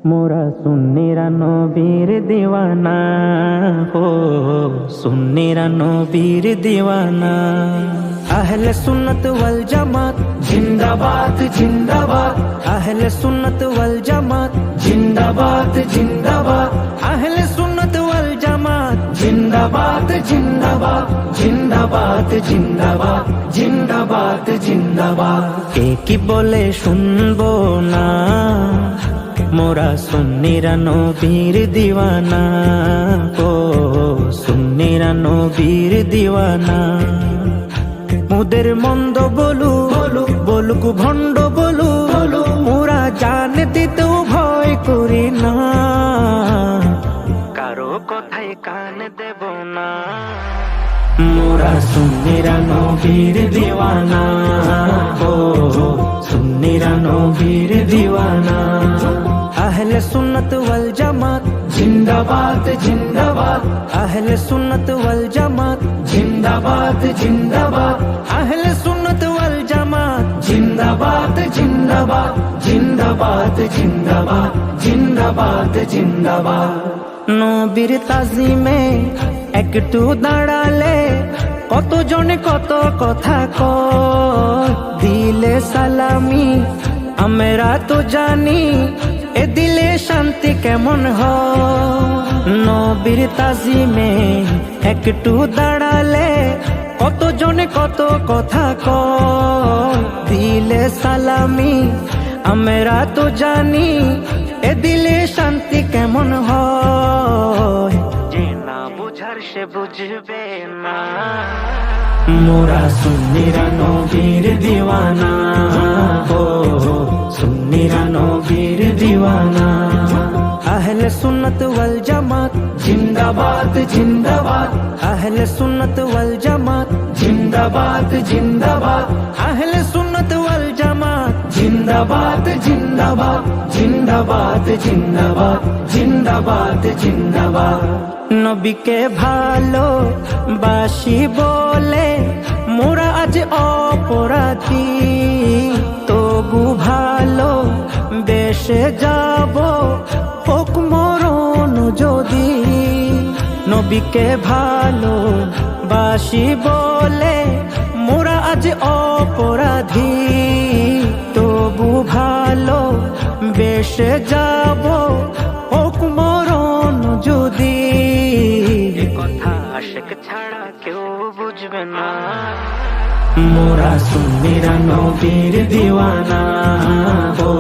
মোরা সুন্নিরা নবীর দিওয়ানা, ও সুন্নিরা নবীর দিওয়ানা। আহলে সুন্নত ওয়াল জামাত জিন্দাবাদ জিন্দাবাদ, আহলে সুন্নত ওয়াল জামাত জিন্দাবাদ জিন্দাবাদ, আহলে সুন্নত ওয়াল জামাত জিন্দাবাদ জিন্দাবাদ, জিন্দাবাদ জিন্দাবাদ, জিন্দাবাদ জিন্দাবাদ। কে কি বলে শুনবো না, মোরা সুন্নিরা নবীর দিওয়ানা, ও সুন্নিরা নবীর দিওয়ানা। মুদের মন্দ বলু বলুক ভণ্ড বলু, মোরা জান দিতেও ভয় করি না, কারো কথায় কান দেব না। মোরা সুন্নিরা নবীর দিওয়ানা, ও সুন্নিরা নবীর দিওয়ানা। আহলে সুন্নত ওয়াল জামাত জিন্দাবাদ জিন্দাবাদ, আহলে সুন্নত ওয়াল জামাত জিন্দাবাদ জিন্দাবাদ, আহলে সুন্নত ওয়াল জামাত জিন্দাবাদ জিন্দাবাদ, জিন্দাবাদ জিন্দাবাদ, জিন্দাবাদ জিন্দাবাদ। নবীর তাজিমে একটু দাঁড়ালে কতজনে কত কথা কয়, দিলে সালামি আমরা তো জানি, এ দিলে শান্তি কেমন হয়। নবীর তাজিমে একটু দাঁড়ালে কতজনে কত কথা কয়, দিলে সালামি আমরা তো জানি, এ দিলে শান্তি কেমন হয়। যে না বুঝার সে বুঝবে না, মোরা সুন্নিরা নবীর দিওয়ানা, ও সুন্নিরা নবীর দিওয়ানা। আহলে সুন্নত ওয়াল জামাত জিন্দাবাদ জিন্দাবাদ, আহলে সুন্নত ওয়াল জামাত জিন্দাবাদ জিন্দাবাদ, আহলে সুন্নত ওয়াল জামাত জিন্দাবাদ জিন্দাবাদ, জিন্দাবাদ জিন্দাবাদ, জিন্দাবাদ জিন্দাবাদ। নবীকে ভালো বাসি বলে মোরা আজ অপরাধী, তবু ভালো বেশে যাব হোক মরণ যদি। নবীকে ভালো বাসি বলে মোরা আজ অপরাধী, তবু ভালো বেশে যাব হোক মরণ যদি। এ কথা আশিক ছাড়া কেউ বুঝবে না, মোরা সুন্নিরা নবীর দিওয়ানা, ও